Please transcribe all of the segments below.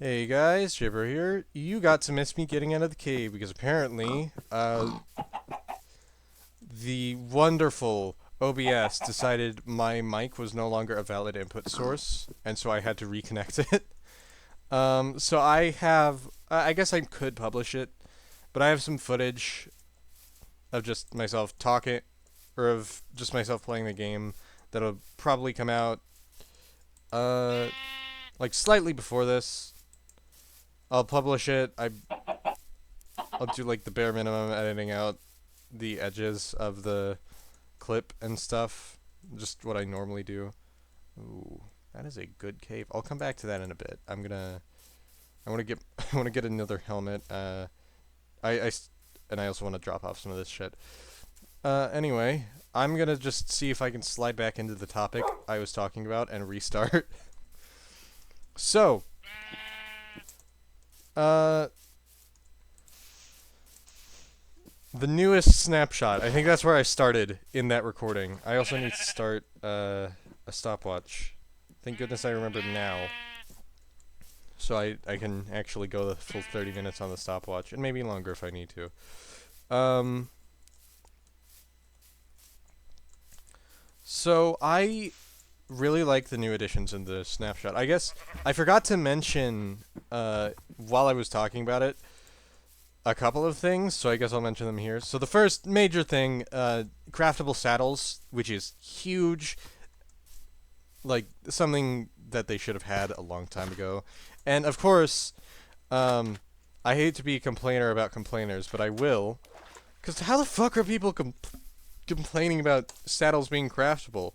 Hey guys, Jibber here. You got to miss me getting out of the cave because apparently, the wonderful OBS decided my mic was no longer a valid input source, and so I had to reconnect it. So I have, I guess I could publish it, but I have some footage of just myself talking, or of just myself playing the game that'll probably come out, uh, like slightly before this. I'll publish it. I'll do like the bare minimum editing out the edges of the clip and stuff. Just what I normally do. Ooh, that is a good cave. I'll come back to that in a bit. I want to get I want to get another helmet. And I also want to drop off some of this shit. Anyway, I'm gonna just see if I can slide back into the topic I was talking about and restart. So, uh, the newest snapshot. I think that's where I started in that recording. I also need to start a stopwatch. Thank goodness I remembered now. So I can actually go the full 30 minutes on the stopwatch, and maybe longer if I need to. Um, so I really like the new additions in the snapshot. I guess I forgot to mention while I was talking about it a couple of things, so I guess I'll mention them here. So the first major thing, craftable saddles, which is huge, like something that they should have had a long time ago. And of course, I hate to be a complainer about complainers, but I will. Because how the fuck are people complaining about saddles being craftable?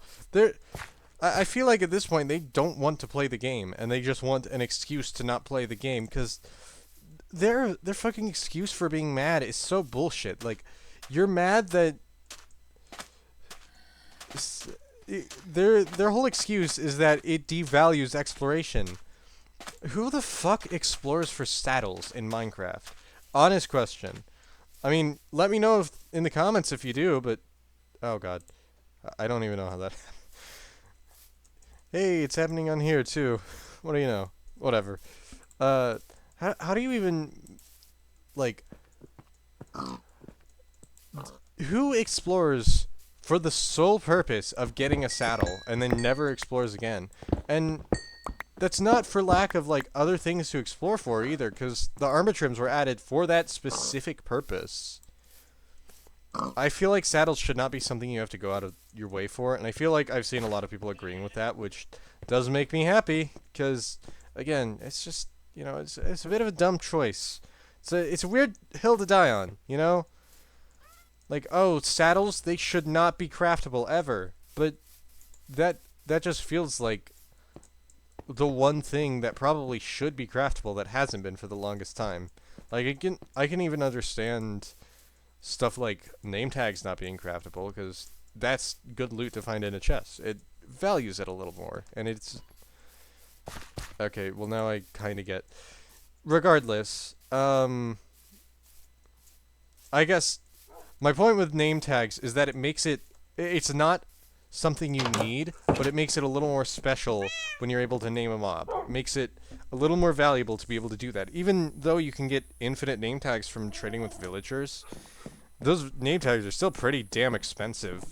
I feel like at this point they don't want to play the game, and they just want an excuse to not play the game, because their fucking excuse for being mad is so bullshit. Like, you're mad that their whole excuse is that it devalues exploration. Who the fuck explores for saddles in Minecraft? Honest question. I mean, let me know in the comments if you do, but oh god, I don't even know how that. Hey, it's happening on here too. What do you know? Whatever. How do you even like who explores for the sole purpose of getting a saddle and then never explores again? And that's not for lack of like other things to explore for either, because the armor trims were added for that specific purpose. I feel like saddles should not be something you have to go out of your way for, and I feel like I've seen a lot of people agreeing with that, which does make me happy, because again, it's just it's a bit of a dumb choice. It's a weird hill to die on, you know. Like, oh, saddles, they should not be craftable ever, but that just feels like the one thing that probably should be craftable that hasn't been for the longest time. Like, I can even understand stuff like name tags not being craftable, because that's good loot to find in a chest. It values it a little more, and it's okay. Well, now I kind of get. Regardless, I guess my point with name tags is that it makes it. It's not something you need, but it makes it a little more special when you're able to name a mob. It makes it a little more valuable to be able to do that. Even though you can get infinite name tags from trading with villagers, those name tags are still pretty damn expensive.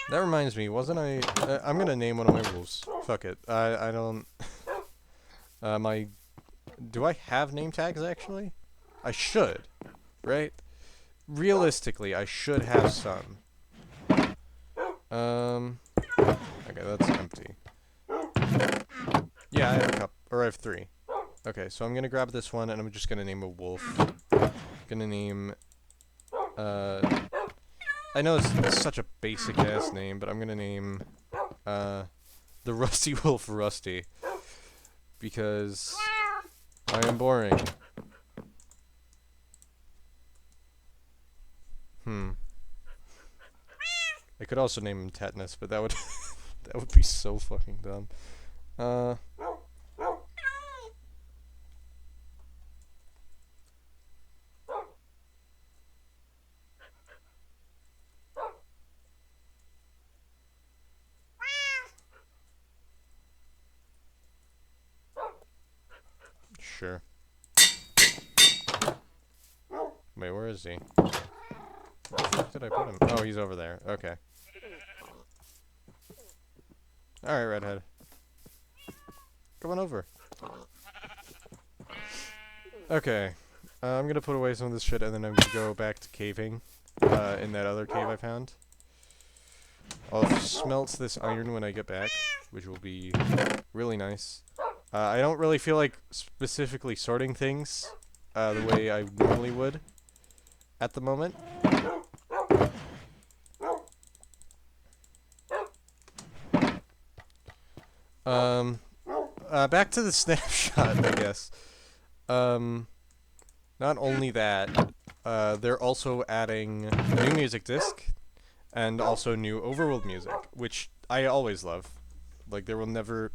That reminds me, wasn't I? I'm gonna name one of my wolves. Fuck it. I don't. My. Do I have name tags actually? I should, right? Realistically, I should have some. Um. Okay, that's empty. Yeah, I have a cup, or I have three. Okay, so I'm gonna grab this one, and I'm just gonna name a wolf. Gonna name. I know it's such a basic ass name, but I'm gonna name. The Rusty Wolf Rusty, because I am boring. Hmm. I could also name him Tetanus, but that would that would be so fucking dumb. Uh. Sure. Wait, where is he? Where the fuck did I put him? Oh, he's over there. Okay. Alright, Redhead. Come on over. Okay. I'm gonna put away some of this shit, and then I'm gonna go back to caving. In that other cave I found. I'll smelt this iron when I get back, which will be really nice. I don't really feel like specifically sorting things the way I normally would at the moment. Back to the snapshot, I guess. Not only that, they're also adding new music disc and also new overworld music, which I always love. Like, there will never...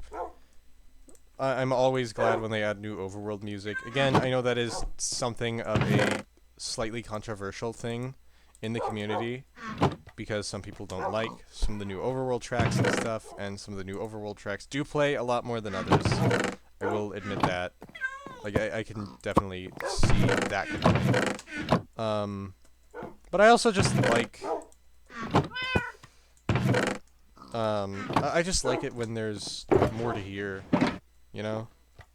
I'm always glad when they add new overworld music. Again, I know that is something of a slightly controversial thing in the community, because some people don't like some of the new overworld tracks and stuff, and some of the new overworld tracks do play a lot more than others. I will admit that. Like, I can definitely see that complaint. But I also just like... I just like it when there's more to hear, you know?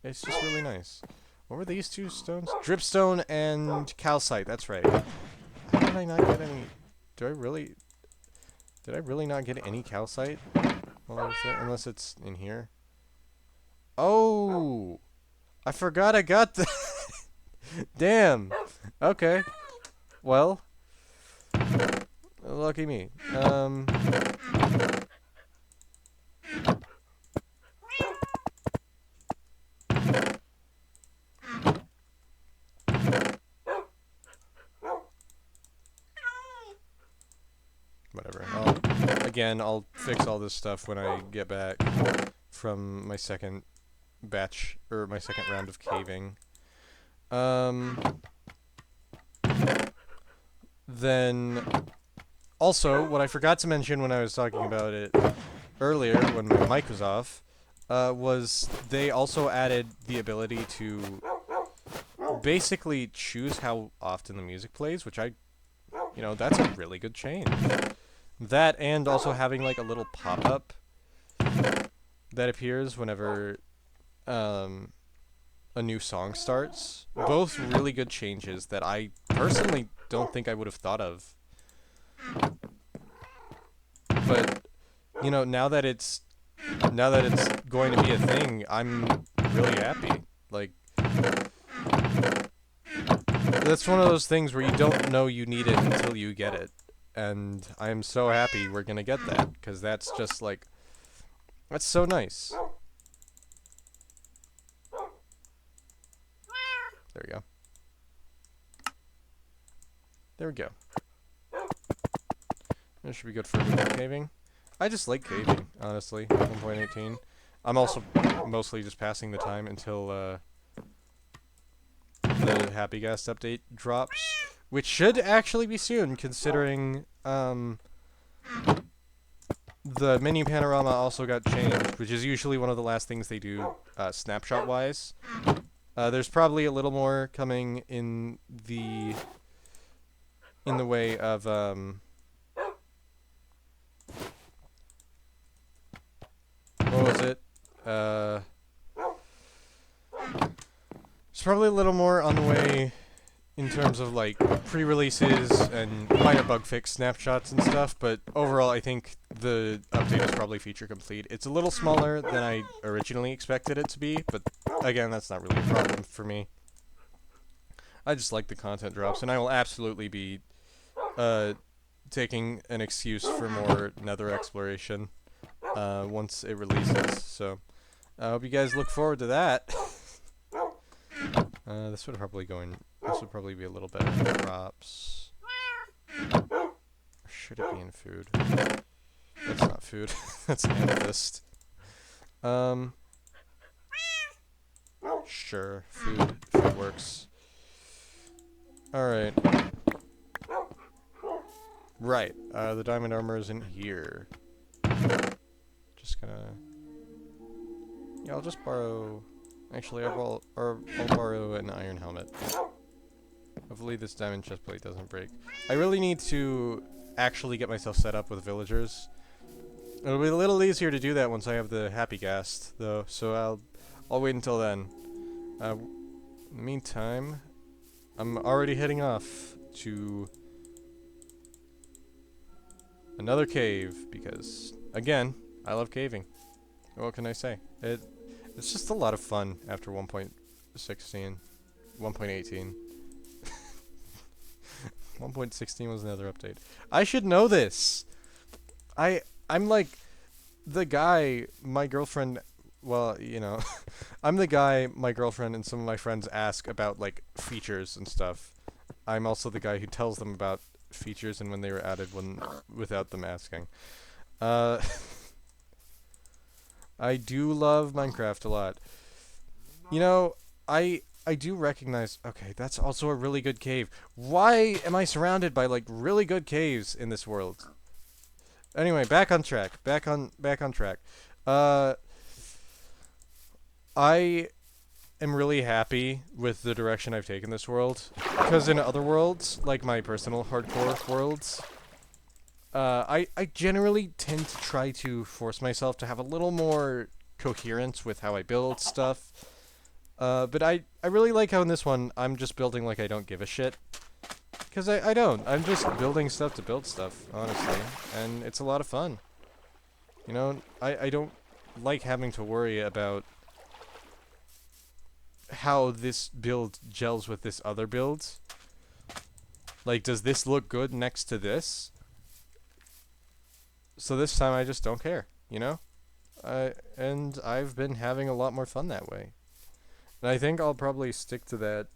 It's just really nice. What were these two stones? Dripstone and calcite, that's right. How did I not get any... Did I really not get any calcite while I was there? Unless it's in here. Oh! I forgot I got the... Damn! Okay. Well. Lucky me. Whatever. Again, I'll fix all this stuff when I get back from my second batch, or my second round of caving. Then, also, what I forgot to mention when I was talking about it earlier, when my mic was off, was they also added the ability to basically choose how often the music plays, which you know, that's a really good change. That, and also having, like, a little pop-up that appears whenever, a new song starts. Both really good changes that I personally don't think I would have thought of. But, you know, now that it's going to be a thing, I'm really happy. Like, that's one of those things where you don't know you need it until you get it. And I'm so happy we're gonna get that, because that's just like, that's so nice. There we go. There we go. That should be good for good caving. I just like caving, honestly. 1.18. I'm also mostly just passing the time until the Happy Guest update drops, which should actually be soon, considering the menu panorama also got changed, which is usually one of the last things they do snapshot-wise. There's probably a little more coming in the way of what was it? There's probably a little more on the way in terms of like pre-releases and minor bug fix snapshots and stuff, but overall I think the update is probably feature complete. It's a little smaller than I originally expected it to be, but again, that's not really a problem for me. I just like the content drops, and I will absolutely be taking an excuse for more nether exploration once it releases, so I hope you guys look forward to that. This would probably be a little better in crops. Or should it be in food? That's not food. That's amethyst. Sure, food works. Alright. Right, the diamond armor is in here. Just gonna... Yeah, I'll just borrow Actually, I'll borrow an iron helmet. Hopefully this diamond chest plate doesn't break. I really need to actually get myself set up with villagers. It'll be a little easier to do that once I have the happy ghast, though, so I'll wait until then. In the meantime, I'm already heading off to another cave, because, again, I love caving. What can I say? It's just a lot of fun after 1.16, 1.18. 1.16 was another update. I should know this! I'm like the guy my girlfriend, well, you know, I'm the guy my girlfriend and some of my friends ask about, like, features and stuff. I'm also the guy who tells them about features and when they were added without them asking. I do love Minecraft a lot. You know, I do recognize, okay, that's also a really good cave. Why am I surrounded by, like, really good caves in this world? Anyway, back on track. Back on track. I am really happy with the direction I've taken this world, because in other worlds, like my personal hardcore worlds, I generally tend to try to force myself to have a little more coherence with how I build stuff. But I really like how in this one, I'm just building like I don't give a shit. Because I don't. I'm just building stuff to build stuff, honestly. And it's a lot of fun. You know, I don't like having to worry about how this build gels with this other build. Like, does this look good next to this? So this time I just don't care, you know? And I've been having a lot more fun that way. And I think I'll probably stick to that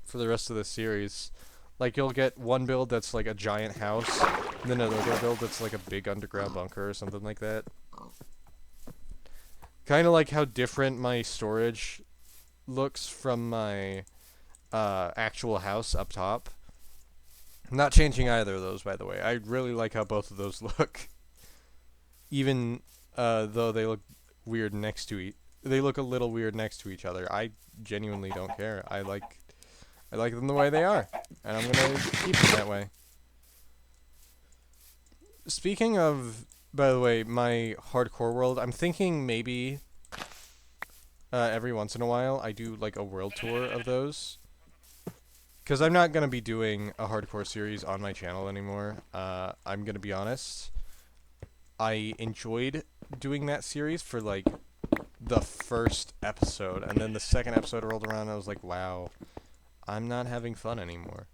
for the rest of the series. Like, you'll get one build that's like a giant house, and then another build that's like a big underground bunker or something like that. Kind of like how different my storage looks from my actual house up top. I'm not changing either of those, by the way. I really like how both of those look. Even though they look weird next to they look a little weird next to each other. I genuinely don't care. I like them the way they are, and I'm gonna keep them that way. Speaking of, by the way, my hardcore world, I'm thinking maybe every once in a while I do like a world tour of those. Because I'm not gonna be doing a hardcore series on my channel anymore. I'm gonna be honest. I enjoyed doing that series for like the first episode, and then the second episode rolled around and I was like, wow, I'm not having fun anymore.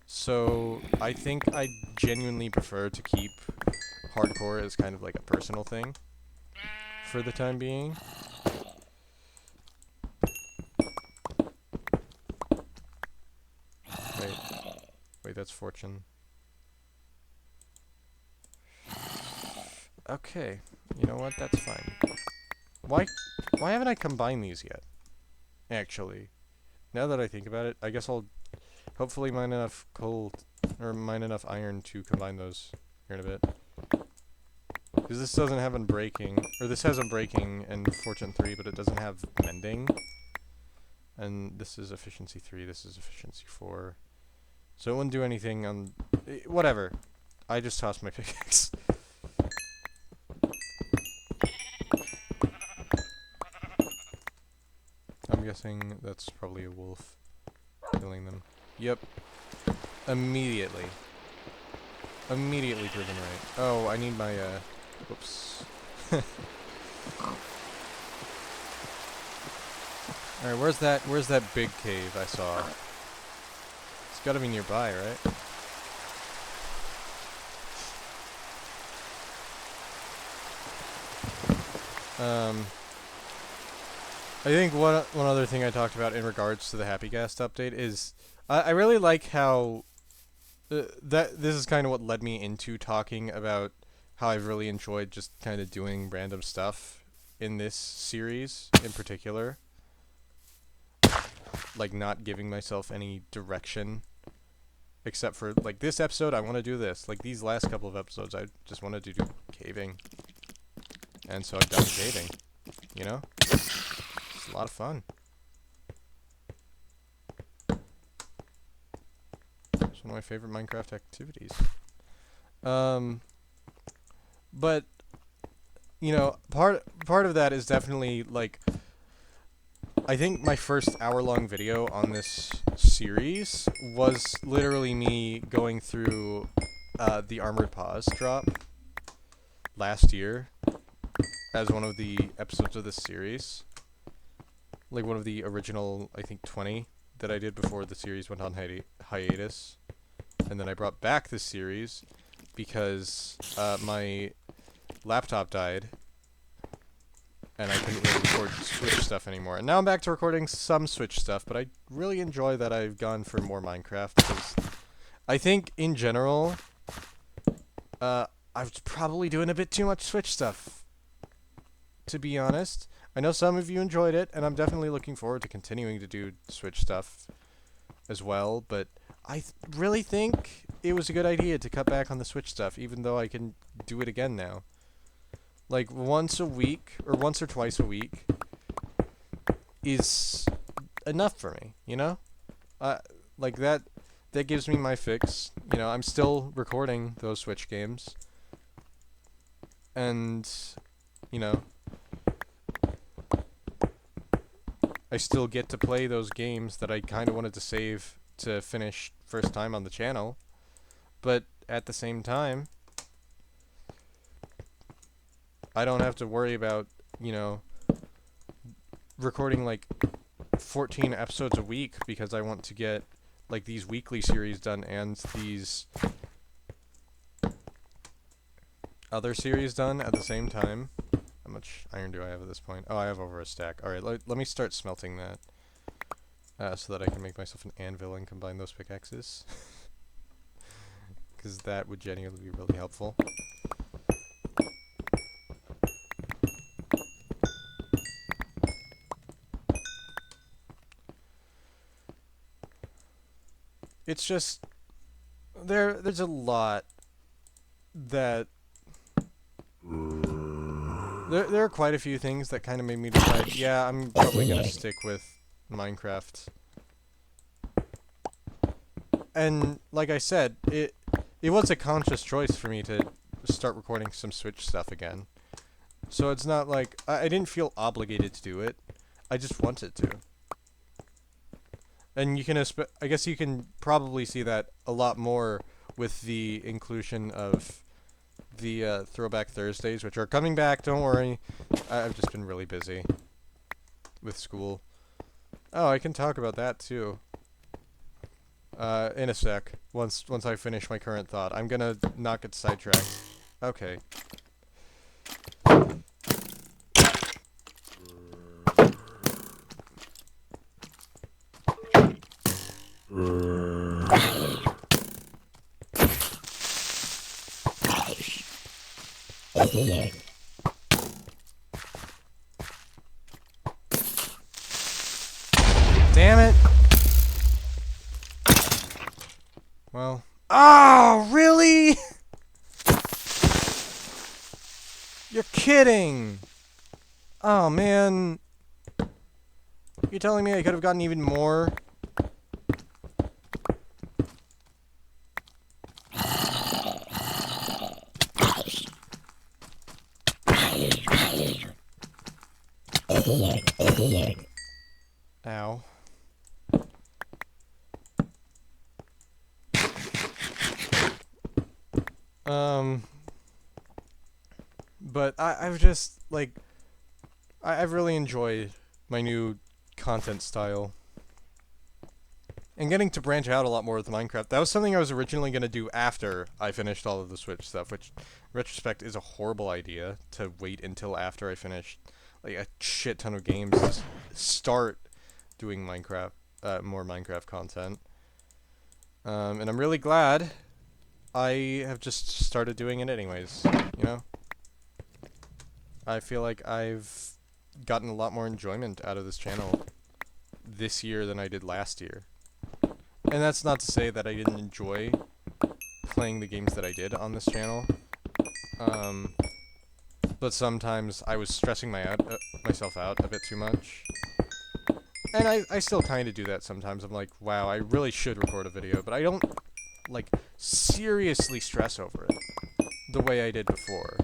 So I think I genuinely prefer to keep hardcore as kind of like a personal thing for the time being. Wait, that's Fortune. Okay, you know what? That's fine. Why haven't I combined these yet? Actually, now that I think about it, I guess I'll hopefully mine enough coal or mine enough iron to combine those here in a bit. Because this doesn't have unbreaking, or this has unbreaking and Fortune 3, but it doesn't have mending. And this is efficiency 3, this is efficiency 4. So it wouldn't do anything on... whatever. I just tossed my pickaxe. I'm guessing that's probably a wolf killing them. Yep. Immediately. Immediately proven right. Oh, I need my, whoops. Alright, where's that big cave I saw? It's gotta be nearby, right? I think one other thing I talked about in regards to the Happy Ghast update is I really like how that this is kind of what led me into talking about how I've really enjoyed just kind of doing random stuff in this series in particular. Like not giving myself any direction except for like this episode I want to do this. Like these last couple of episodes I just wanted to do caving. And so I've done caving, you know? It's a lot of fun. one of my favorite Minecraft activities. But you know, part of that is definitely like, I think my first hour-long video on this series was literally me going through the Armored Pause drop last year as one of the episodes of this series. Like one of the original, I think, 20 that I did before the series went on hiatus. And then I brought back this series because my laptop died and I couldn't really record Switch stuff anymore. And now I'm back to recording some Switch stuff, but I really enjoy that I've gone for more Minecraft, because I think, in general, I was probably doing a bit too much Switch stuff, to be honest. I know some of you enjoyed it, and I'm definitely looking forward to continuing to do Switch stuff as well, but I really think it was a good idea to cut back on the Switch stuff, even though I can do it again now. Like, once a week, or once or twice a week, is enough for me, you know? Like, that gives me my fix. You know, I'm still recording those Switch games. And, you know, I still get to play those games that I kind of wanted to save to finish first time on the channel. But at the same time, I don't have to worry about, you know, recording like 14 episodes a week because I want to get like these weekly series done and these other series done at the same time. How much iron do I have at this point? Oh, I have over a stack. Alright, let me start smelting that so that I can make myself an anvil and combine those pickaxes. Because that would genuinely be really helpful. It's just, there's a lot that, there are quite a few things that kind of made me decide, yeah, I'm probably going to stick with Minecraft. And, like I said, it was a conscious choice for me to start recording some Switch stuff again. So it's not like, I didn't feel obligated to do it, I just wanted to. And you can, I guess you can probably see that a lot more with the inclusion of the Throwback Thursdays, which are coming back, don't worry. I've just been really busy with school. Oh, I can talk about that too. In a sec, once I finish my current thought. I'm gonna not get sidetracked. Okay. Damn it! Well... Oh, really?! You're kidding! Oh, man. You're telling me I could have gotten even more? Ow. But I've just, like, I've really enjoyed my new content style. And getting to branch out a lot more with Minecraft. That was something I was originally going to do after I finished all of the Switch stuff, which, in retrospect, is a horrible idea, to wait until after I finished, like, a shit ton of games to start doing Minecraft, more Minecraft content. And I'm really glad I have just started doing it anyways, you know? I feel like I've gotten a lot more enjoyment out of this channel this year than I did last year. And that's not to say that I didn't enjoy playing the games that I did on this channel. But sometimes I was stressing myself out a bit too much. And I still kind of do that sometimes. I'm like, wow, I really should record a video, but I don't like seriously stress over it the way I did before.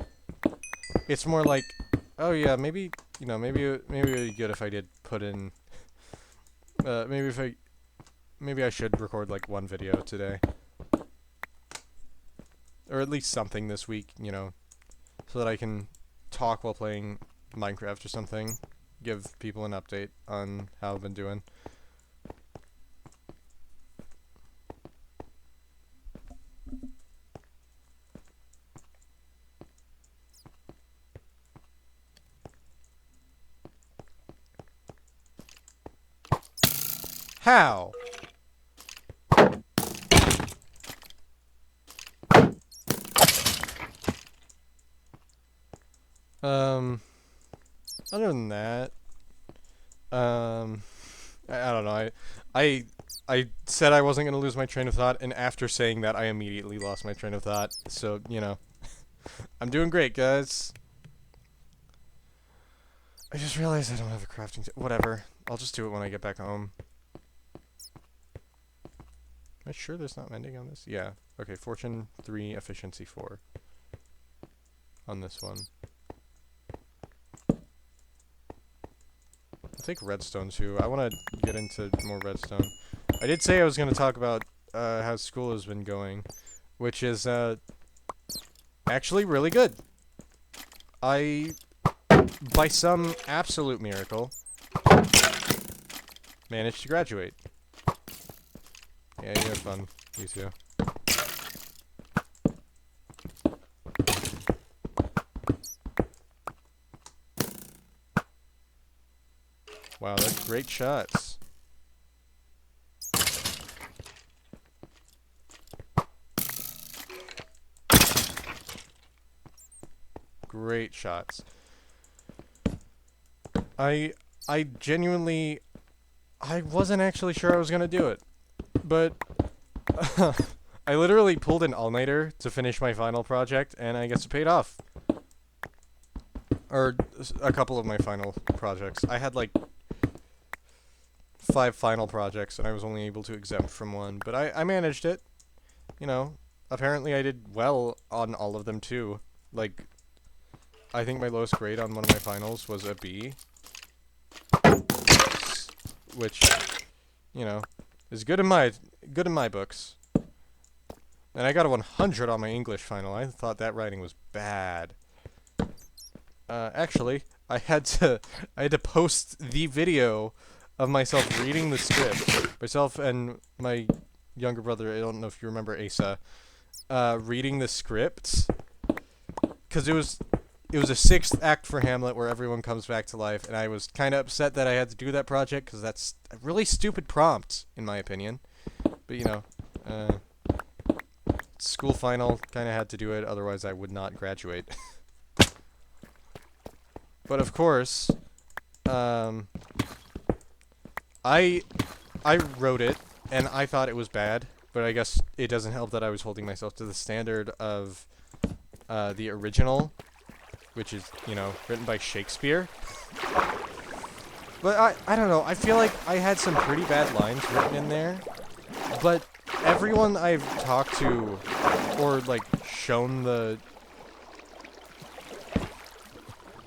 It's more like, oh yeah, maybe maybe it'd be good if I did put in maybe I should record like one video today, or at least something this week, so that I can talk while playing Minecraft or something, give people an update on how I've been doing. How? Other than that, I don't know. I said I wasn't gonna lose my train of thought, and after saying that, I immediately lost my train of thought. So I'm doing great, guys. I just realized I don't have a crafting. Whatever. I'll just do it when I get back home. Am I sure there's not mending on this? Yeah. Okay. Fortune 3, efficiency 4. On this one. I'll take redstone too. I want to get into more redstone. I did say I was going to talk about how school has been going, which is actually really good. I, by some absolute miracle, managed to graduate. Yeah, you have fun. You too. Wow, that's great shots. Great shots. I genuinely, I wasn't actually sure I was gonna do it, but I literally pulled an all-nighter to finish my final project, and I guess it paid off. Or a couple of my final projects. I had like 5 final projects, and I was only able to exempt from one, but I managed it. Apparently I did well on all of them too. Like, I think my lowest grade on one of my finals was a B, which, is good in my books. And I got a 100 on my English final. I thought that writing was bad. Actually, I had to post the video of myself reading the script. Myself and my younger brother, I don't know if you remember Asa, reading the script, because it was a 6th act for Hamlet where everyone comes back to life, and I was kind of upset that I had to do that project because that's a really stupid prompt in my opinion. But school final, kind of had to do it, otherwise I would not graduate. But of course, I wrote it, and I thought it was bad, but I guess it doesn't help that I was holding myself to the standard of the original, which is, written by Shakespeare. But I don't know, I feel like I had some pretty bad lines written in there, but everyone I've talked to, or, like, shown the...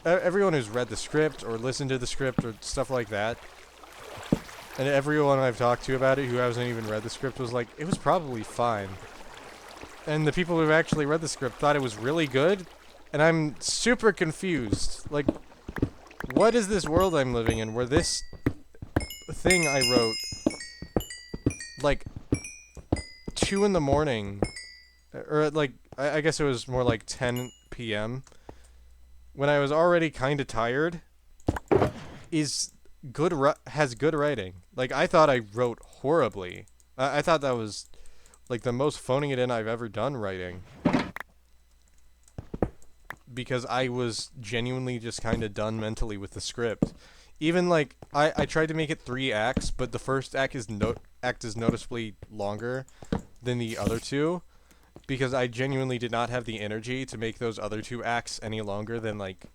everyone who's read the script, or listened to the script, or stuff like that, and everyone I've talked to about it who hasn't even read the script was like, it was probably fine. And the people who've actually read the script thought it was really good, and I'm super confused. Like, what is this world I'm living in where this thing I wrote, like, 2 in the morning, or like, I guess it was more like 10 p.m., when I was already kind of tired, has good writing. Like, I thought I wrote horribly. I thought that was, like, the most phoning it in I've ever done writing. Because I was genuinely just kind of done mentally with the script. Even, like, I tried to make it 3 acts, but the first act is noticeably longer than the other 2. Because I genuinely did not have the energy to make those other 2 acts any longer than, like,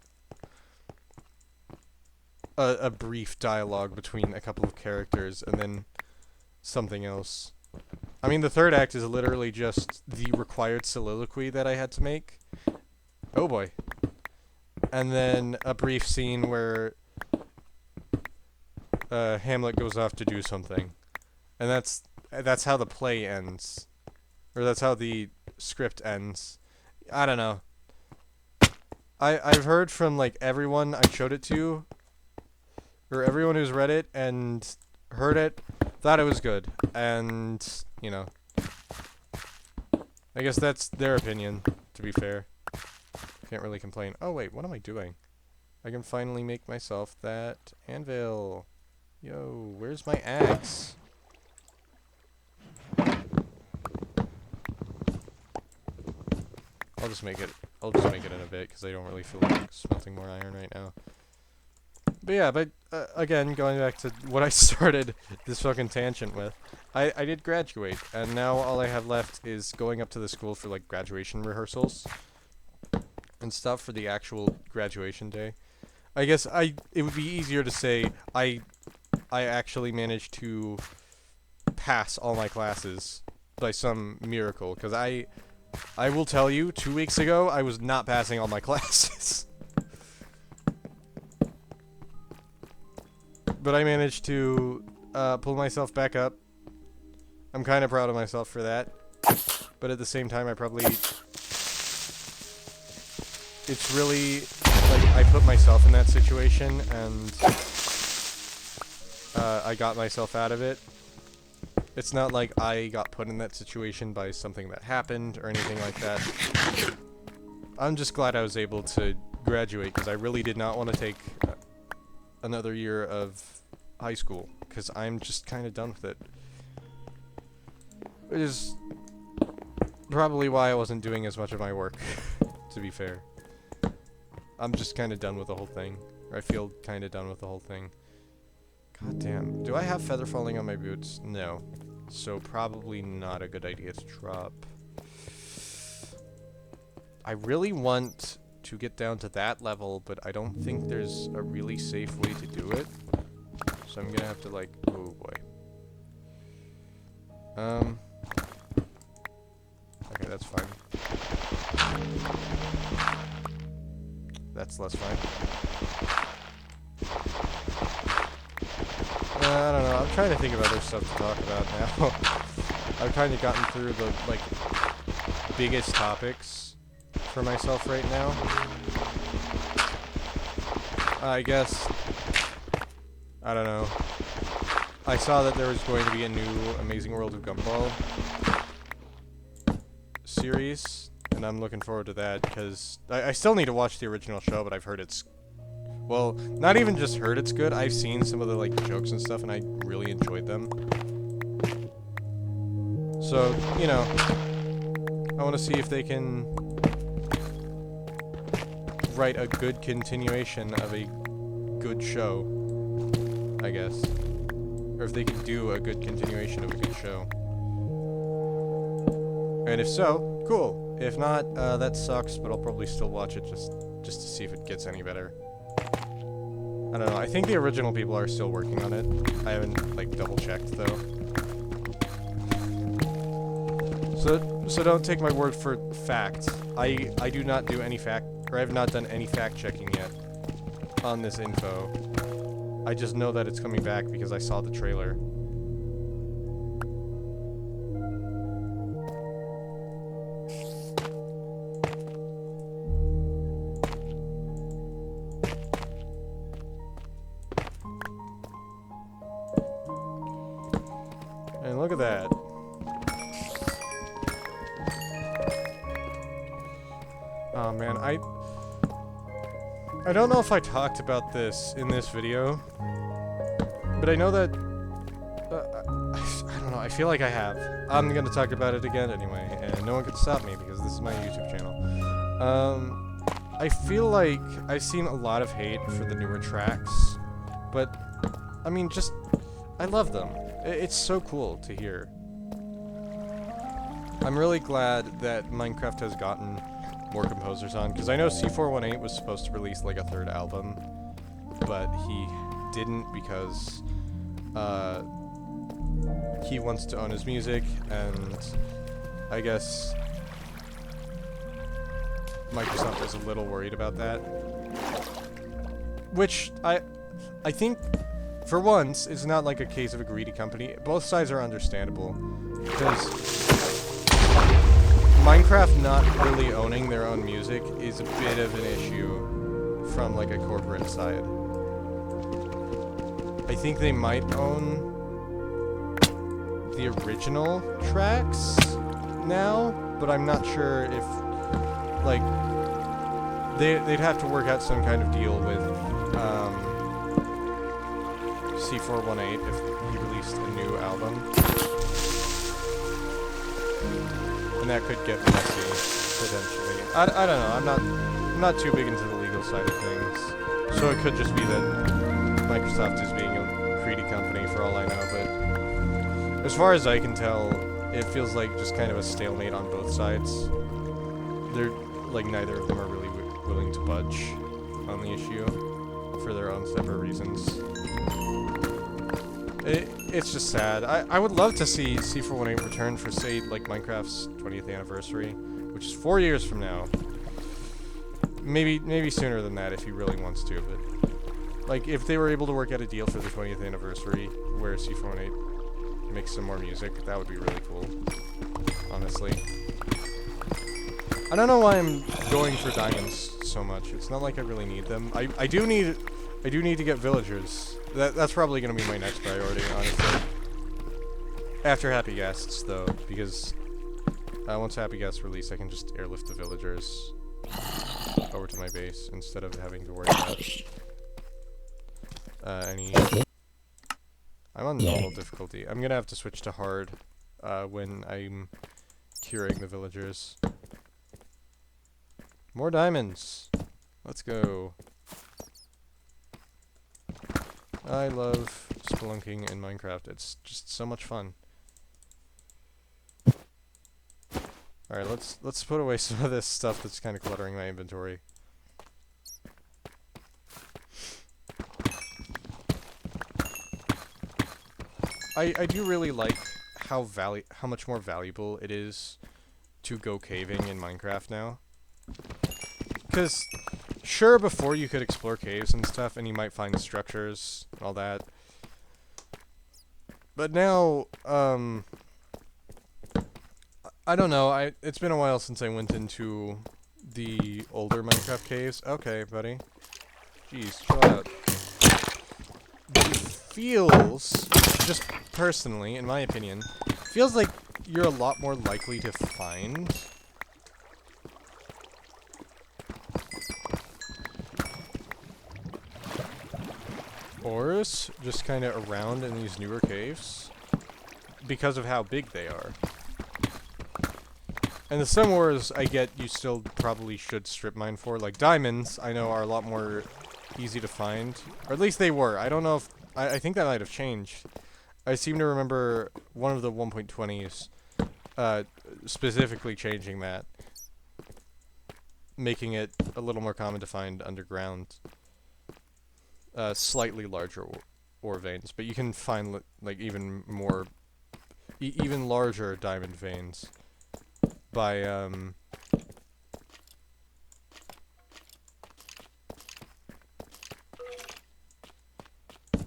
a brief dialogue between a couple of characters and then something else. I mean, the third act is literally just the required soliloquy that I had to make. Oh boy. And then a brief scene where Hamlet goes off to do something. And that's how the play ends. Or that's how the script ends. I don't know. I've heard from like everyone I showed it to, or everyone who's read it and heard it, thought it was good. And, you know, I guess that's their opinion, to be fair. Can't really complain. Oh wait, what am I doing? I can finally make myself that anvil. Yo, where's my axe? I'll just make it in a bit because I don't really feel like smelting more iron right now. But yeah, again, going back to what I started this fucking tangent with, I did graduate, and now all I have left is going up to the school for like graduation rehearsals and stuff for the actual graduation day. I guess it would be easier to say I actually managed to pass all my classes by some miracle, because I will tell you, 2 weeks ago, I was not passing all my classes. But I managed to pull myself back up. I'm kind of proud of myself for that. But at the same time, it's really, like, I put myself in that situation, and I got myself out of it. It's not like I got put in that situation by something that happened or anything like that. I'm just glad I was able to graduate, because I really did not want to take another year of high school, because I'm just kind of done with it. Which is probably why I wasn't doing as much of my work, to be fair. I'm just kind of done with the whole thing. Or I feel kind of done with the whole thing. God damn. Do I have feather falling on my boots? No. So probably not a good idea to drop. I really want to get down to that level, but I don't think there's a really safe way to do it. So I'm gonna have to like, oh boy. Okay, that's fine. That's less fine. I don't know, I'm trying to think of other stuff to talk about now. I've kind of gotten through the, like, biggest topics for myself right now. I guess, I don't know. I saw that there was going to be a new Amazing World of Gumball series, and I'm looking forward to that, because I still need to watch the original show, but I've heard it's, well, not even just heard it's good, I've seen some of the, like, jokes and stuff, and I really enjoyed them. So, you know, I want to see if they can write a good continuation of a good show, I guess. Or if they can do a good continuation of a good show. And if so, cool. If not, that sucks, but I'll probably still watch it just to see if it gets any better. I don't know, I think the original people are still working on it. I haven't, like, double-checked, though. So don't take my word for fact. I do not do any fact, or I have not done any fact-checking yet on this info. I just know that it's coming back because I saw the trailer. And look at that. Oh man, I don't know if I talked about this in this video, but I know that, I don't know, I feel like I have. I'm gonna talk about it again anyway, and no one can stop me because this is my YouTube channel. I feel like I've seen a lot of hate for the newer tracks, but, I mean, just, I love them. It's so cool to hear. I'm really glad that Minecraft has gotten more composers on, because I know C418 was supposed to release like a third album, but he didn't because he wants to own his music, and I guess Microsoft is a little worried about that. Which I think, for once, is not like a case of a greedy company. Both sides are understandable, because Minecraft not really owning their own music is a bit of an issue from like a corporate side. I think they might own the original tracks now, but I'm not sure if, like, they'd have to work out some kind of deal with C418 if he released a new album. And that could get messy, potentially. I don't know, I'm not too big into the legal side of things. So it could just be that Microsoft is being a greedy company for all I know, but as far as I can tell, it feels like just kind of a stalemate on both sides. They're, like, neither of them are really willing to budge on the issue for their own separate reasons. It's just sad. I would love to see C418 return for, say, like, Minecraft's 20th anniversary, which is 4 years from now. Maybe sooner than that if he really wants to, but, like, if they were able to work out a deal for the 20th anniversary where C418 makes some more music, that would be really cool, honestly. I don't know why I'm going for diamonds so much. It's not like I really need them. I do need to get villagers. That's probably going to be my next priority, honestly. After Happy Guests, though, because once Happy Guests release, I can just airlift the villagers over to my base instead of having to worry about any... I'm on normal difficulty. I'm going to have to switch to hard when I'm curing the villagers. More diamonds! Let's go. I love spelunking in Minecraft. It's just so much fun. Alright, let's put away some of this stuff that's kind of cluttering my inventory. I do really like how much more valuable it is to go caving in Minecraft now. Because, sure, before you could explore caves and stuff, and you might find structures and all that. But now, I don't know, it's been a while since I went into the older Minecraft caves. Okay, buddy. Jeez, chill out. It feels, just personally, in my opinion, feels like you're a lot more likely to find ores just kind of around in these newer caves because of how big they are. And the some ores I get you still probably should strip mine for, like diamonds, I know are a lot more easy to find. Or at least they were. I don't know if... I think that might have changed. I seem to remember one of the 1.20s specifically changing that. Making it a little more common to find underground. Slightly larger ore veins, but you can find like even more, even larger diamond veins by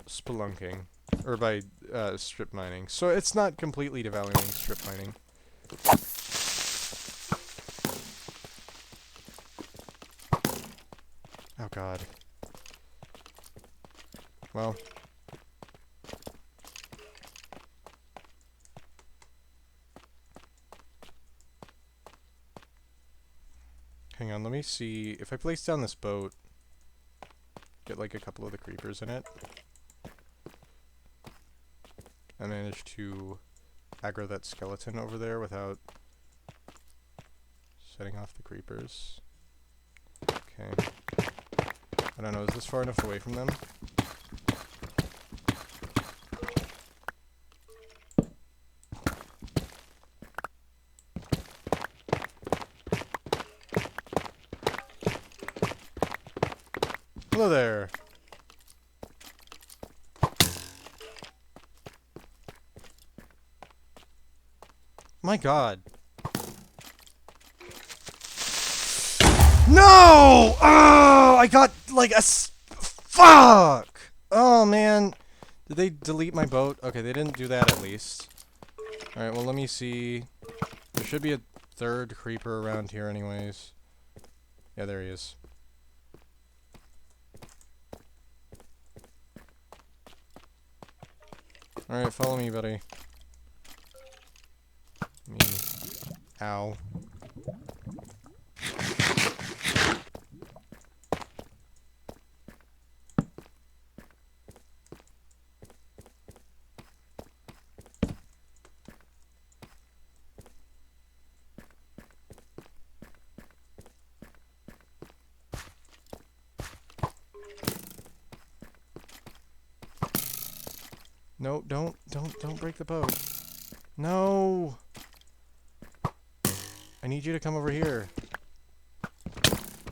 spelunking, or by strip mining. So it's not completely devaluing strip mining. Oh god. Well. Hang on, let me see. If I place down this boat, get like a couple of the creepers in it. I managed to aggro that skeleton over there without setting off the creepers. Okay. I don't know, is this far enough away from them? Hello there! My god. No! Oh, I got like a fuck! Oh man. Did they delete my boat? Okay, they didn't do that at least. Alright, well let me see. There should be a third creeper around here anyways. Yeah, there he is. Alright, follow me, buddy. Me. Ow. No, don't break the boat. No! I need you to come over here. Oh, God.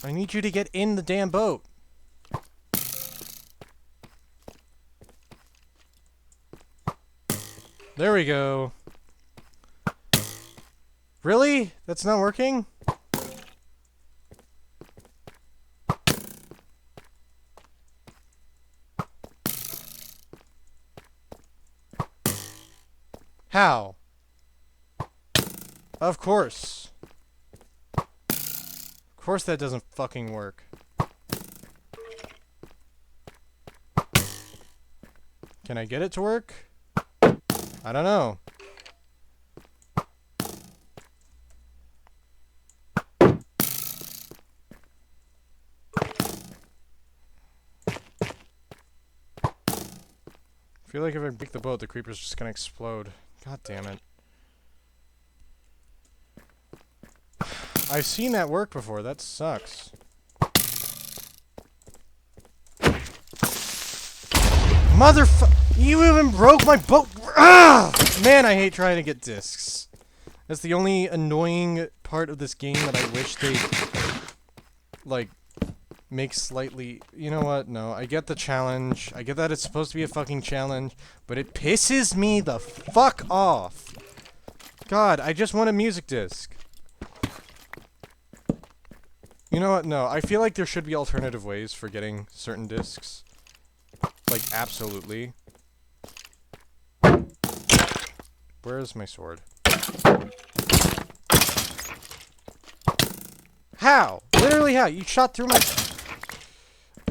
I need you to get in the damn boat. There we go. Really? That's not working? How? Of course. Of course that doesn't fucking work. Can I get it to work? I don't know. I feel like if I break the boat, the creeper's just gonna explode. God damn it. I've seen that work before. That sucks. Motherfucker! You even broke my boat! Ah! Man, I hate trying to get discs. That's the only annoying part of this game that I wish they'd, like, make slightly... You know what? No, I get the challenge. I get that it's supposed to be a fucking challenge, but it pisses me the fuck off. God, I just want a music disc. You know what? No, I feel like there should be alternative ways for getting certain discs. Like, absolutely. Where is my sword? How? Literally how? You shot through my...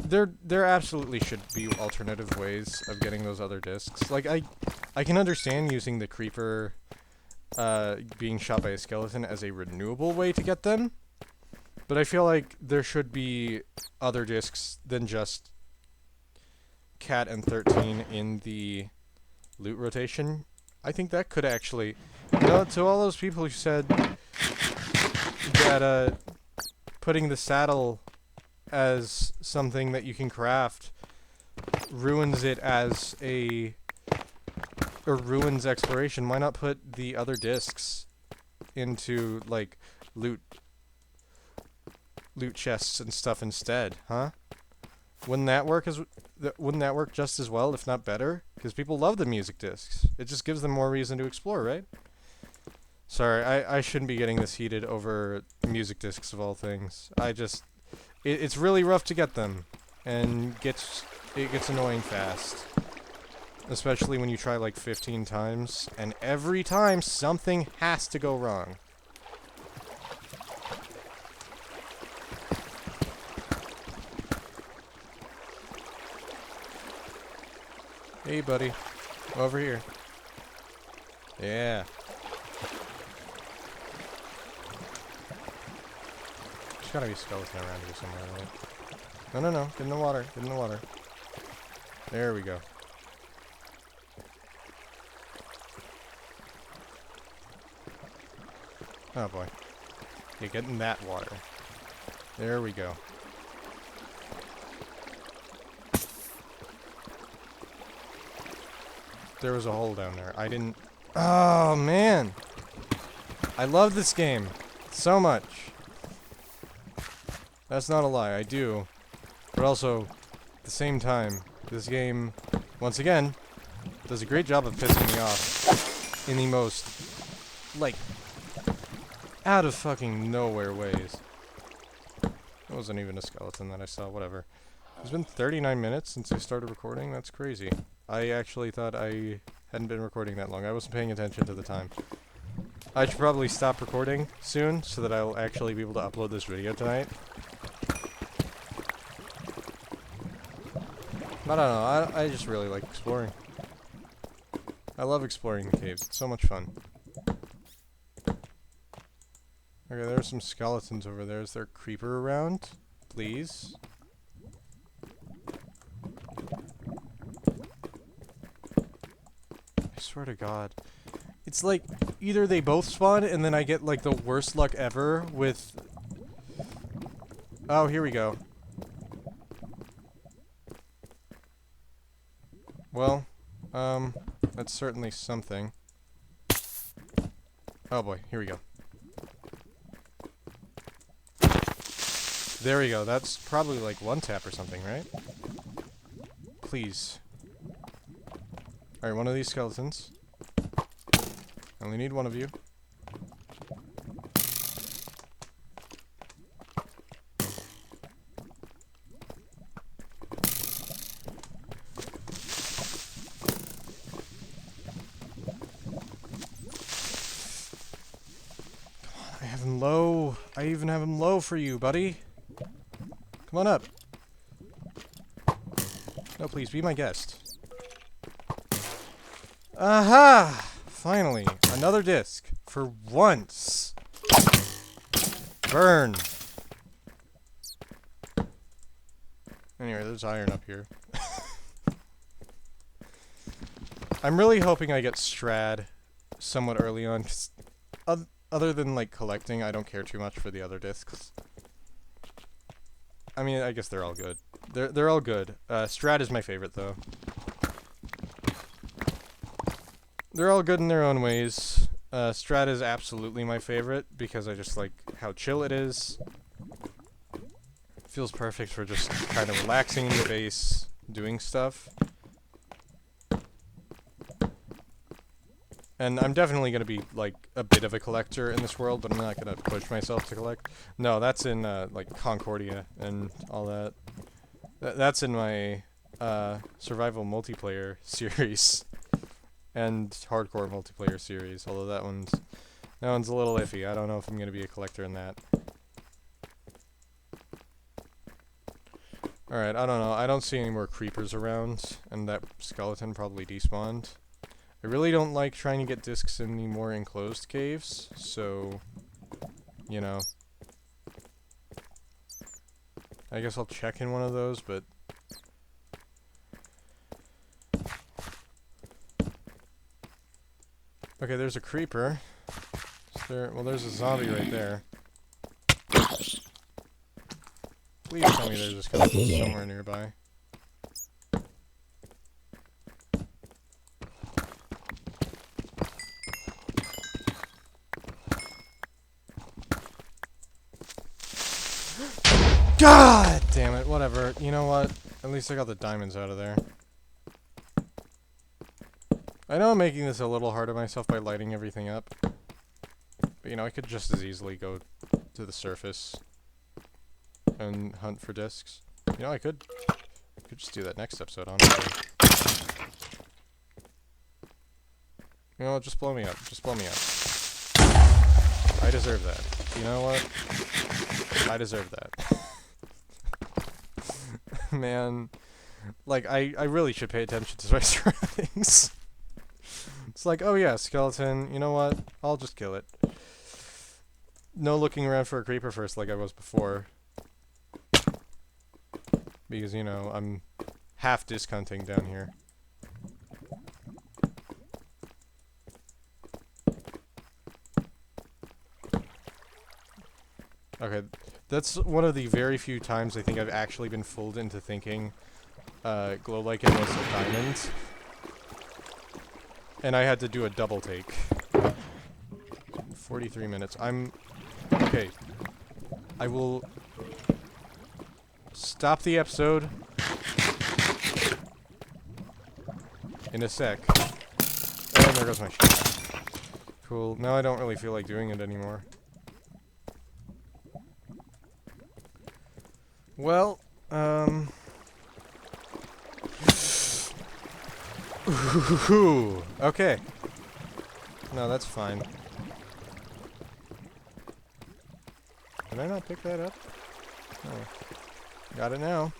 There absolutely should be alternative ways of getting those other discs. Like, I can understand using the creeper being shot by a skeleton as a renewable way to get them. But I feel like there should be other discs than just Cat and 13 in the loot rotation. I think that could actually... You know, to all those people who said that putting the saddle as something that you can craft ruins it as a... or ruins exploration, why not put the other discs into, like, loot chests and stuff instead, huh? Wouldn't that work just as well, if not better? Because people love the music discs. It just gives them more reason to explore, right? Sorry, I shouldn't be getting this heated over music discs of all things. It's really rough to get them, and it gets annoying fast. Especially when you try like 15 times, and every time something has to go wrong. Hey, buddy. Over here. Yeah. There's gotta be a skeleton around here somewhere, right? No. Get in the water. Get in the water. There we go. Oh, boy. Yeah, get in that water. There we go. There was a hole down there. I didn't... Oh, man. I love this game so much. That's not a lie, I do. But also, at the same time, this game, once again, does a great job of pissing me off in the most, like, out of fucking nowhere ways. It wasn't even a skeleton that I saw, whatever. It's been 39 minutes since I started recording, that's crazy. I actually thought I hadn't been recording that long. I wasn't paying attention to the time. I should probably stop recording soon so that I'll actually be able to upload this video tonight. I don't know, I just really like exploring. I love exploring the caves, it's so much fun. Okay, there's some skeletons over there. Is there a creeper around? Please? I swear to God. It's like, either they both spawn and then I get like the worst luck ever with... Oh, here we go. Well, that's certainly something. Oh boy, here we go. There we go, that's probably like one tap or something, right? Please. Alright, one of these skeletons. I only need one of you. I have him low. I even have him low for you, buddy. Come on up. No, please, be my guest. Aha! Finally, another disc. For once. Burn. Anyway, there's iron up here. I'm really hoping I get Strad somewhat early on, 'cause other than, like, collecting, I don't care too much for the other discs. I mean, I guess they're all good. They're all good. Strad is my favorite, though. They're all good in their own ways. Strad is absolutely my favorite, because I just like how chill it is. Feels perfect for just kind of relaxing in your base, doing stuff. And I'm definitely going to be, like, a bit of a collector in this world, but I'm not going to push myself to collect. No, that's in, like, Concordia and all that. That's in my, survival multiplayer series. And hardcore multiplayer series, although that one's a little iffy. I don't know if I'm going to be a collector in that. Alright, I don't know. I don't see any more creepers around, and that skeleton probably despawned. I really don't like trying to get discs in the more enclosed caves, so, you know. I guess I'll check in one of those, but... Okay, there's a creeper. Well, there's a zombie right there. Please tell me there's a skeleton somewhere nearby. God damn it, whatever. You know what? At least I got the diamonds out of there. I know I'm making this a little hard on myself by lighting everything up. But, you know, I could just as easily go to the surface and hunt for discs. You know, I could just do that next episode, honestly. You know what? Just blow me up. Just blow me up. I deserve that. You know what? I deserve that. Man, like, I really should pay attention to my surroundings. It's like, oh yeah, skeleton, you know what? I'll just kill it. No looking around for a creeper first like I was before. Because, you know, I'm half disc hunting down here. Okay, that's one of the very few times I think I've actually been fooled into thinking glow lichen was a diamond. And I had to do a double take. 43 minutes. Okay. I will stop the episode in a sec. And there goes my shit. Cool. Now I don't really feel like doing it anymore. Well, ooh, okay. No, that's fine. Did I not pick that up? Oh. Got it now.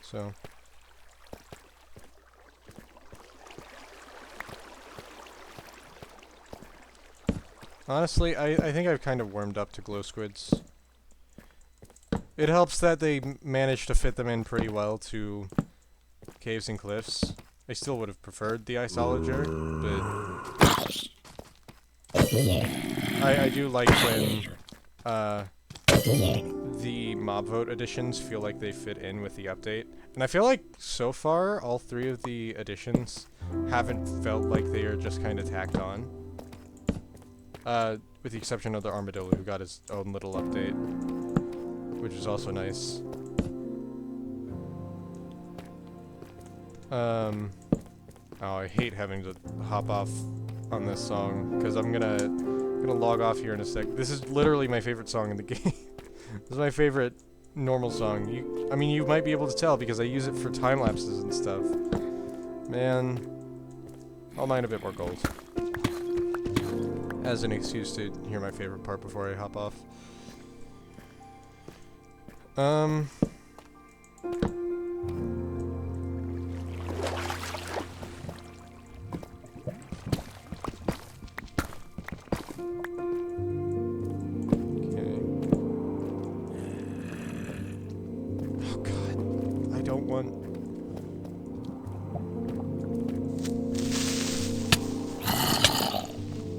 So. Honestly, I think I've kind of warmed up to glow squids. It helps that they managed to fit them in pretty well to caves and cliffs. I still would have preferred the Isolager, but I do like when the mob vote additions feel like they fit in with the update. And I feel like so far all 3 of the additions haven't felt like they are just kind of tacked on. With the exception of the Armadillo, who got his own little update, which is also nice. Oh, I hate having to hop off on this song, because I'm gonna log off here in a sec. This is literally my favorite song in the game. This is my favorite normal song. I mean, you might be able to tell because I use it for time lapses and stuff. Man, I'll mine a bit more gold as an excuse to hear my favorite part before I hop off.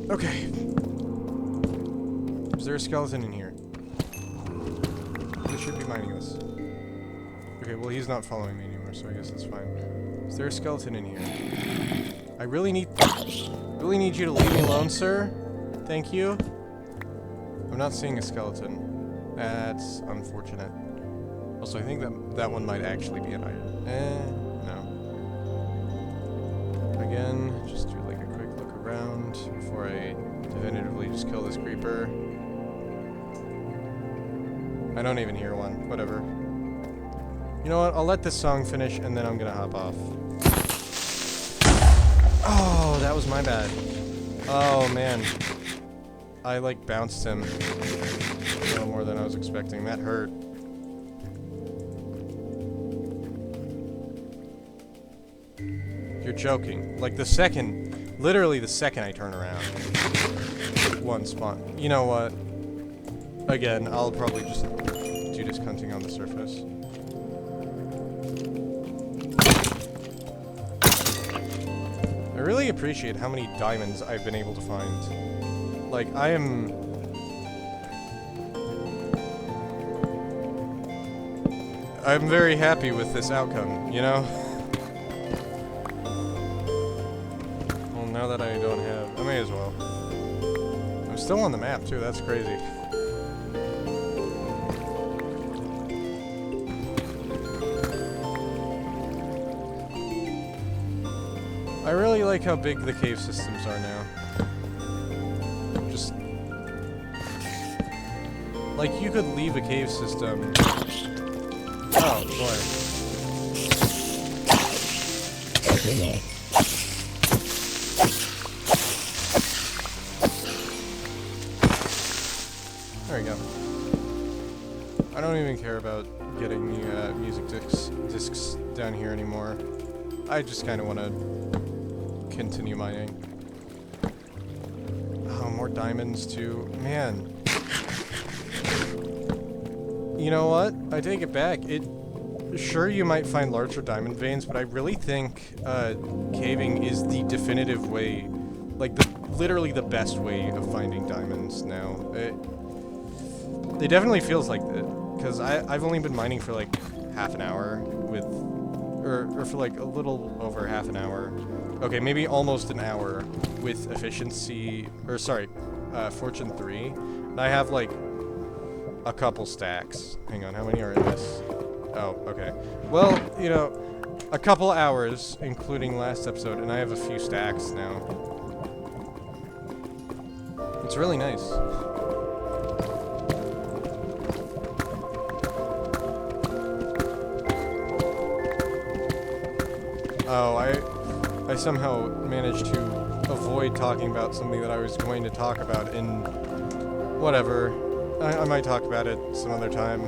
Okay. Is there a skeleton in here? He should be mining this. Okay, well he's not following me anymore, so I guess that's fine. Is there a skeleton in here? I really need you to leave me alone, sir. Thank you. I'm not seeing a skeleton. That's unfortunate. Also, I think that one might actually be an iron. No. Again, just do like a quick look around before I definitively just kill this creeper. I don't even hear one. Whatever. You know what? I'll let this song finish and then I'm gonna hop off. Oh, that was my bad. Oh, man. I, like, bounced him a little more than I was expecting. That hurt. You're joking. Like, literally the second I turn around. One spawn. You know what? Again, I'll probably just do this hunting on the surface. I really appreciate how many diamonds I've been able to find. Like, I'm very happy with this outcome, you know? Well, now that I don't have... I may as well. I'm still on the map, too. That's crazy. I really like how big the cave systems are now. Just... like, you could leave a cave system... Oh, boy. There we go. I don't even care about getting the music discs down here anymore. I just kind of want to continue mining. Oh, more diamonds too. Man. You know what? I take it back. Sure, you might find larger diamond veins, but I really think caving is the definitive way, like literally the best way of finding diamonds now. It definitely feels like that, because I've only been mining for like half an hour with or for like a little over half an hour. Okay, maybe almost an hour with efficiency, or sorry, fortune 3. And I have like a couple stacks. Hang on, how many are in this? Oh, okay. Well, you know, a couple hours, including last episode, and I have a few stacks now. It's really nice. Oh, I somehow managed to avoid talking about something that I was going to talk about in whatever. I might talk about it some other time.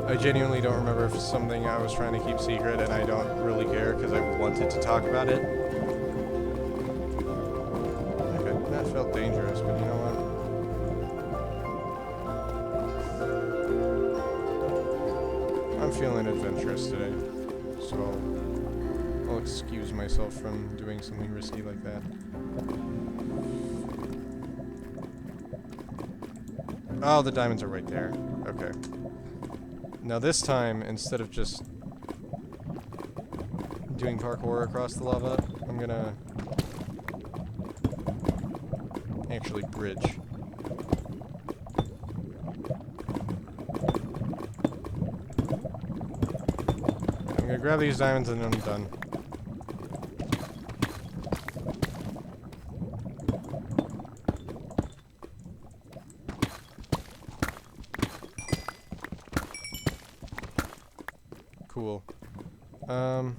I genuinely don't remember if it's something I was trying to keep secret, and I don't really care because I wanted to talk about it. Okay, that felt dangerous, but you know what? I'm feeling adventurous today, so I'll excuse myself from doing something risky like that. Oh, the diamonds are right there. Okay. Now this time, instead of just doing parkour across the lava, I'm gonna actually bridge. I'm gonna grab these diamonds and then I'm done. Cool. Now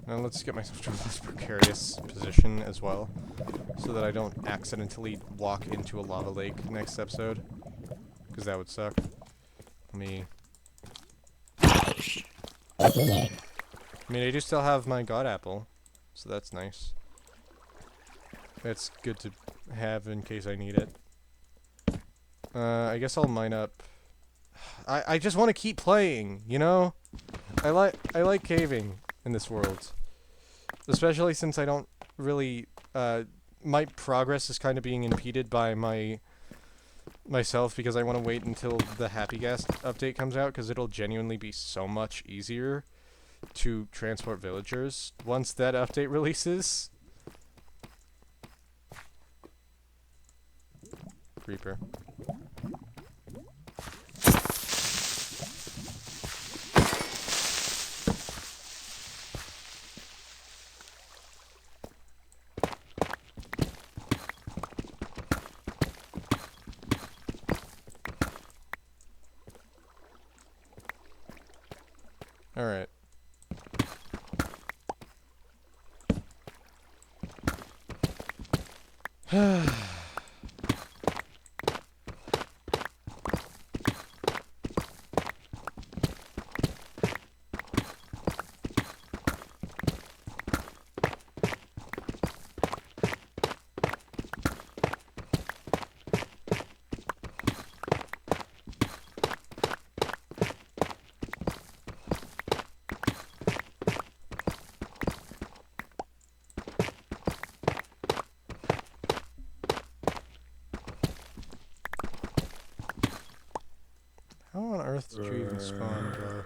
let's get myself to a less precarious position as well, so that I don't accidentally walk into a lava lake next episode, because that would suck. Let me... I mean, I do still have my god apple, so that's nice. That's good to have in case I need it. I guess I'll mine up... I just want to keep playing, you know? I like caving in this world. Especially since I don't really, my progress is kind of being impeded by myself because I want to wait until the Happy Gas update comes out, because it'll genuinely be so much easier to transport villagers once that update releases. Creeper. Alright. How on earth did you even spawn, bro?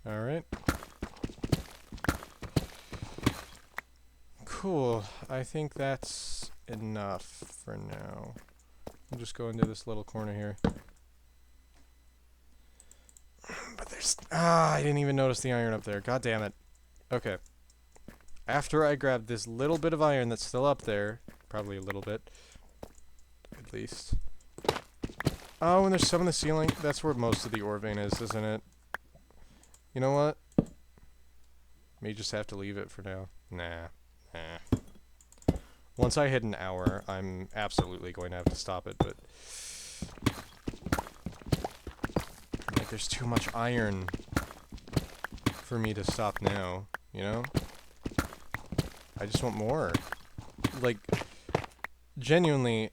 Alright. Cool. I think that's enough for now. I'll just go into this little corner here. But there's... I didn't even notice the iron up there. God damn it. Okay. After I grab this little bit of iron that's still up there, probably a little bit, at least. Oh, and there's some in the ceiling. That's where most of the ore vein is, isn't it? You know what? May just have to leave it for now. Nah. Once I hit an hour, I'm absolutely going to have to stop it, but... like, there's too much iron for me to stop now, you know? I just want more. Like, genuinely,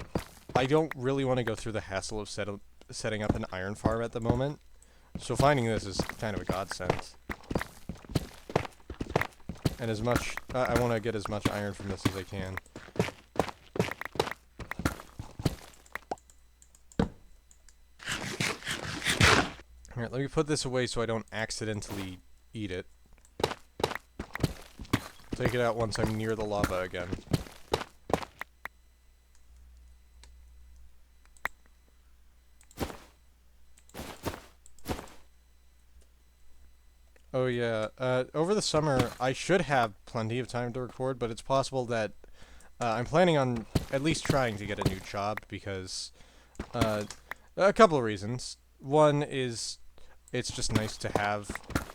I don't really want to go through the hassle of setting up an iron farm at the moment, so finding this is kind of a godsend. And as much, I want to get as much iron from this as I can. Alright, let me put this away so I don't accidentally eat it. Take it out once I'm near the lava again. Oh yeah, over the summer I should have plenty of time to record, but it's possible that I'm planning on at least trying to get a new job because a couple of reasons. One is it's just nice to have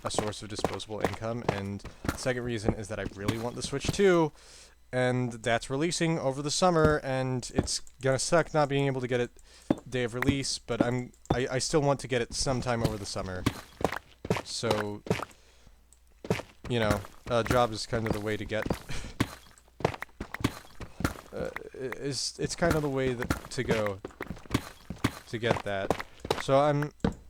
a source of disposable income, and the second reason is that I really want the Switch 2, and that's releasing over the summer, and it's gonna suck not being able to get it day of release, but I still want to get it sometime over the summer. So, you know, a job is kind of the way to get it's kind of the way to go to get that. So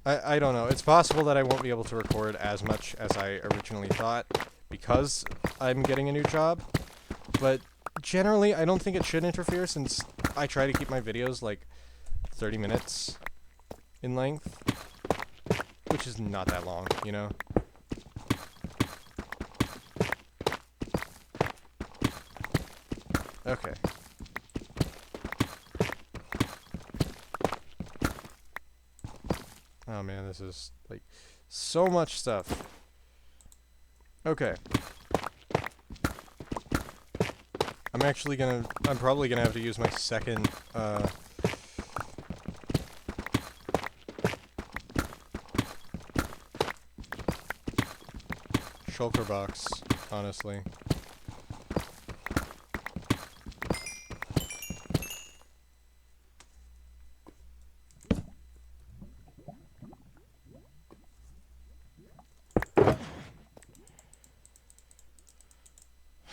I don't know. It's possible that I won't be able to record as much as I originally thought because I'm getting a new job. But generally, I don't think it should interfere since I try to keep my videos like 30 minutes in length, which is not that long, you know? Okay. Oh man, this is, like, so much stuff. Okay. I'm probably gonna have to use my second, shulker box, honestly.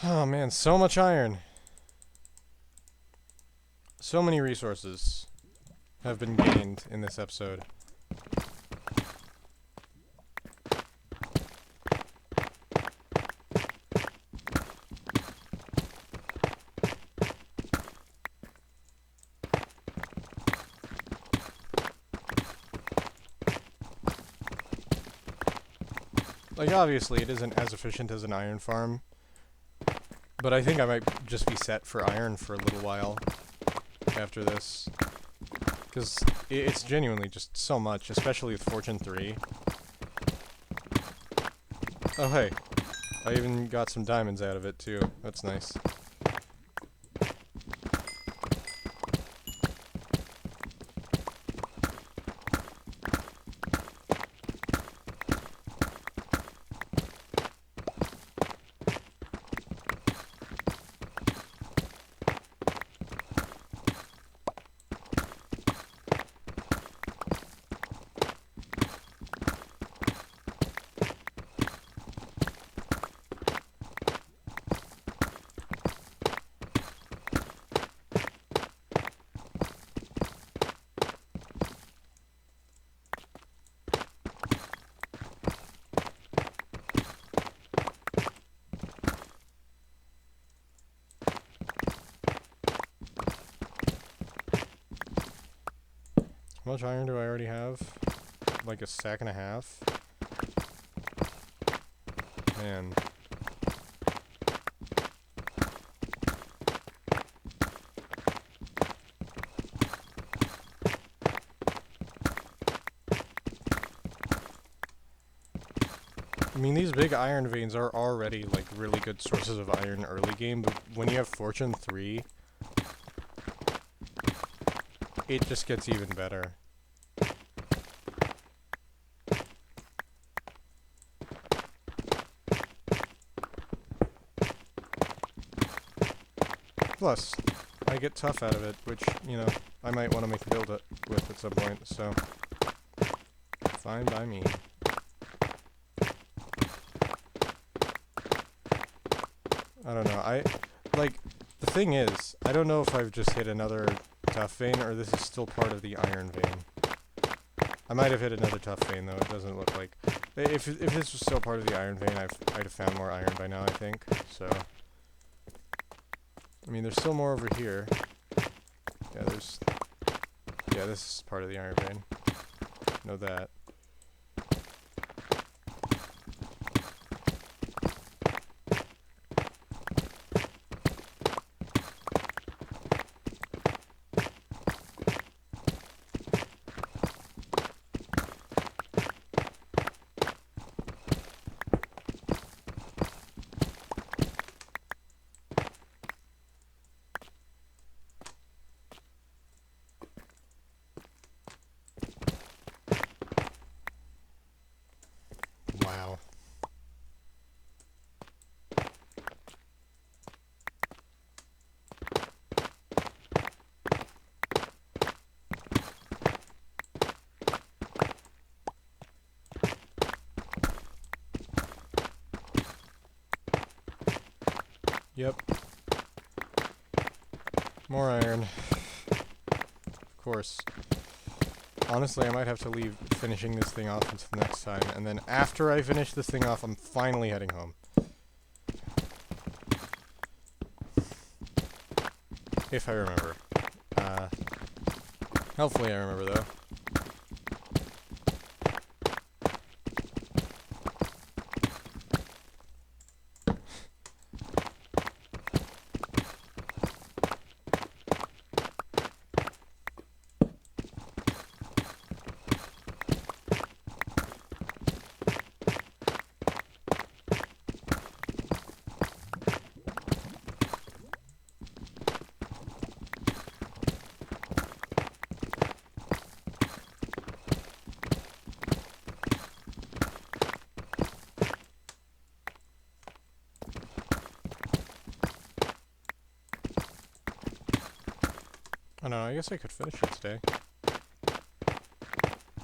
Oh man, so much iron. So many resources have been gained in this episode. Like, obviously, it isn't as efficient as an iron farm, but I think I might just be set for iron for a little while after this. Because it's genuinely just so much, especially with Fortune 3. Oh, hey. I even got some diamonds out of it, too. That's nice. How much iron do I already have? Like a sack and a half? Man. I mean, these big iron veins are already, like, really good sources of iron early game, but when you have Fortune 3, it just gets even better. Plus, I get tough out of it, which, you know, I might want to make a build it with at some point, so fine by me. I don't know, like, the thing is, I don't know if I've just hit another tough vein or this is still part of the iron vein. I might have hit another tough vein though. It doesn't look like. If this was still part of the iron vein, I'd have found more iron by now, I think. So. I mean, there's still more over here. Yeah, there's. Yeah, this is part of the iron vein. Know that. Wow. Yep. More iron. Of course. Honestly, I might have to leave finishing this thing off until next time, and then after I finish this thing off, I'm finally heading home. If I remember. Hopefully I remember, though. Oh no, I guess I could finish it today.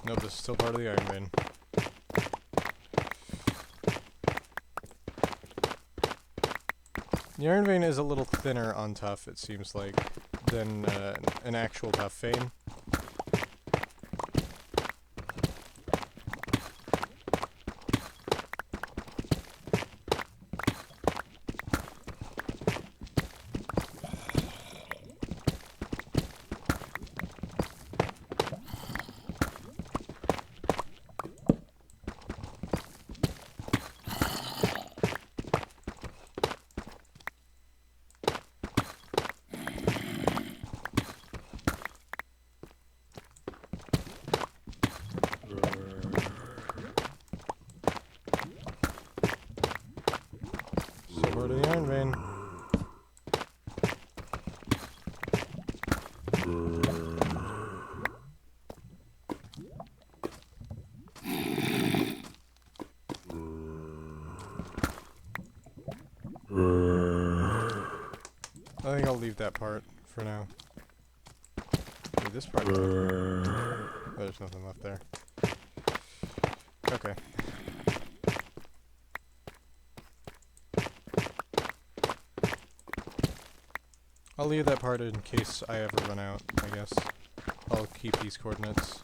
Nope, this is still part of the iron vein. The iron vein is a little thinner on tough, it seems like, than an actual tough vein. Part of the iron vein. I think I'll leave that part for now. Maybe this part. There's nothing left there. Okay. I'll leave that part in case I ever run out, I guess. I'll keep these coordinates.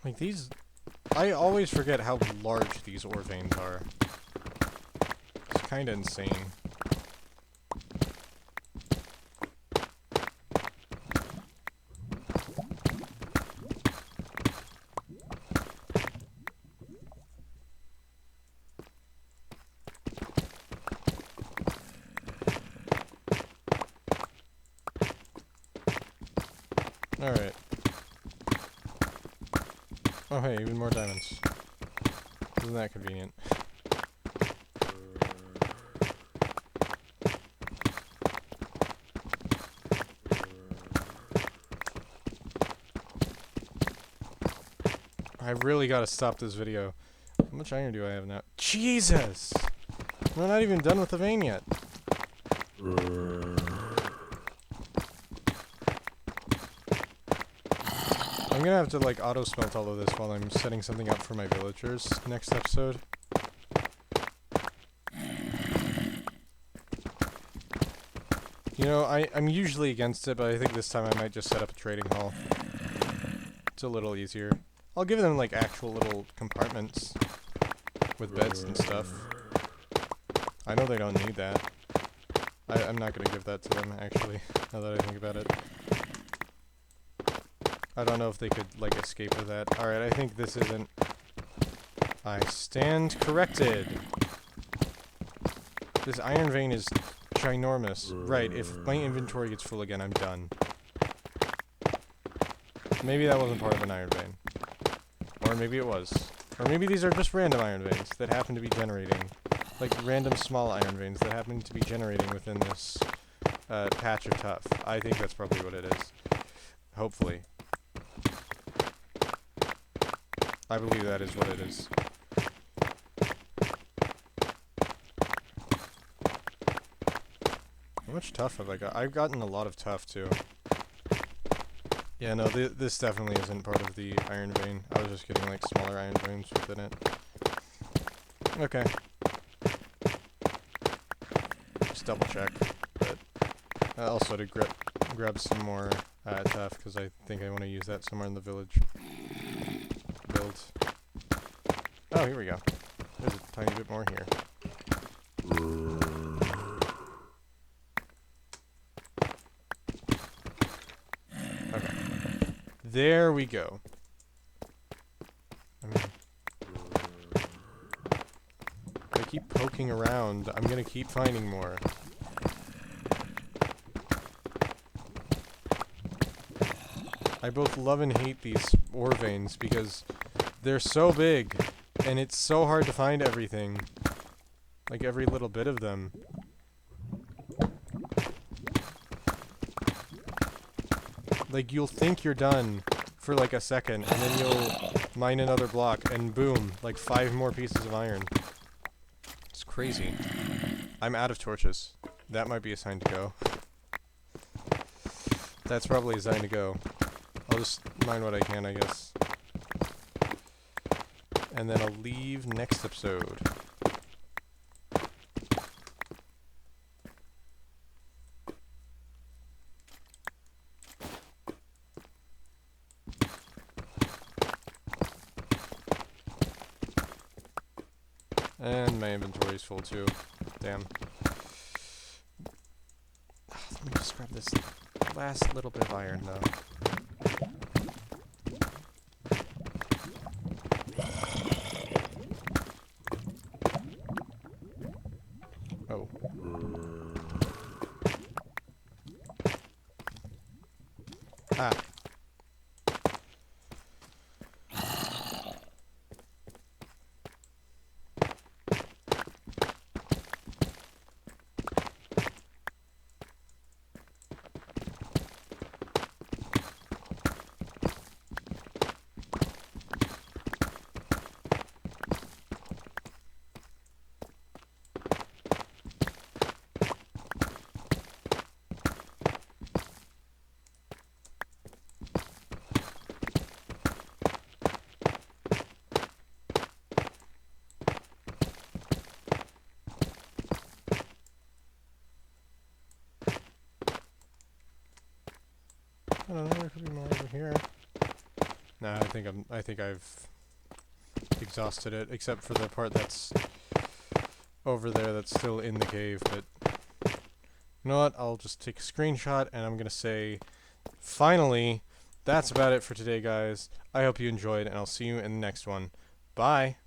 Like these... I always forget how large these ore veins are. It's kinda insane. Alright. Oh hey, even more diamonds. Isn't that convenient? I really gotta stop this video. How much iron do I have now? Jesus! We're not even done with the vein yet. I'm gonna have to like auto smelt all of this while I'm setting something up for my villagers next episode. You know, I'm usually against it, but I think this time I might just set up a trading hall. It's a little easier. I'll give them like actual little compartments with beds and stuff. I know they don't need that. I'm not gonna give that to them, actually, now that I think about it. I don't know if they could, like, escape with that. Alright, I think this isn't... I stand corrected! This iron vein is ginormous. Right, if my inventory gets full again, I'm done. Maybe that wasn't part of an iron vein. Or maybe it was. Or maybe these are just random iron veins that happen to be generating. Like, random small iron veins that happen to be generating within this patch of tuff. I think that's probably what it is. Hopefully. I believe that is what it is. How much tuff have I got? I've gotten a lot of tuff, too. Yeah, no, this definitely isn't part of the iron vein. I was just getting, like, smaller iron veins within it. Okay. Just double check. But also to grab some more tuff, because I think I want to use that somewhere in the village. Build. Oh, here we go. There's a tiny bit more here. Okay. There we go. I keep poking around. I'm gonna keep finding more. I both love and hate these ore veins because they're so big and it's so hard to find everything. Like every little bit of them. Like you'll think you're done for like a second and then you'll mine another block and boom, like 5 more pieces of iron. It's crazy. I'm out of torches. That might be a sign to go. That's probably a sign to go. I'll just mine what I can, I guess. And then I'll leave next episode. And my inventory's full too. Damn. Let me just grab this last little bit of iron though. Oh. Ah. I don't know, there could be more over here. Nah, I think I've exhausted it, except for the part that's over there that's still in the cave, but you know what, I'll just take a screenshot and I'm gonna say, finally, that's about it for today, guys. I hope you enjoyed, and I'll see you in the next one. Bye!